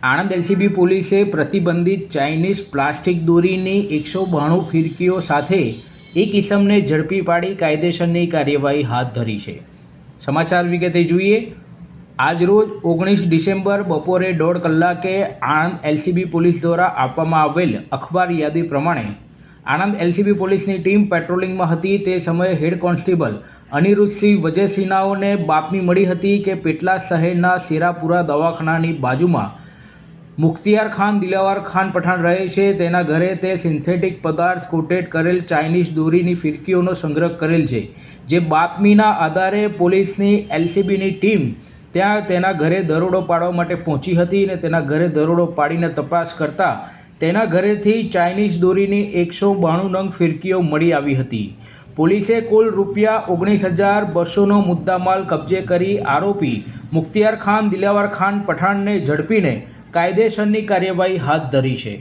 Anand LCB પોલીસે પ્રતિબંધિત Chinese plastic દોરીની 192 ફિરકીઓ સાથે એક ઇસમને ઝડપી પાડી કાયદેસરની કાર્યવાહી હાથ ધરી છે। સમાચાર વિગતે જોઈએ। આજરોજ 19 ડિસેમ્બર બપોરે 1:30 કલાકે આણંદ એલસીબી પોલીસ દ્વારા આપવામાં આવેલ અખબાર યાદી પ્રમાણે આણંદ એલસીબી પોલીસની ટીમ પેટ્રોલિંગમાં હતી। તે સમયે હેડ કોન્સ્ટેબલ અનિરુદ્ધસિંહ વજેસિનાઓને બાતમી મળી હતી કે પેટલાદ શહેરના શેરાપુરા દવાખાનાની બાજુમાં મુખ્તિયાર ખાન દિલાવર ખાન પઠાણ રહે છે। તેના ઘરે તે સિન્થેટિક પદાર્થ કોટેડ કરેલ ચાઇનીઝ દોરીની ફિરકીઓનો સંગ્રહ કરેલ છે। જે બાતમીના આધારે પોલીસની એલસીબીની ટીમ ત્યાં તેના ઘરે દરોડો પાડવા માટે પહોંચી હતી અને તેના ઘરે દરોડો પાડીને તપાસ કરતા તેના ઘરેથી ચાઇનીઝ દોરીની 192 નંગ ફિરકીઓ મળી આવી હતી। પોલીસે કુલ રૂપિયા 19,200નો મુદ્દામાલ કબજે કરી આરોપી મુખ્તિયાર ખાન દિલાવર ખાન પઠાણને ઝડપીને કાયદેસરની કાર્યવાહી હાથ ધરી છે।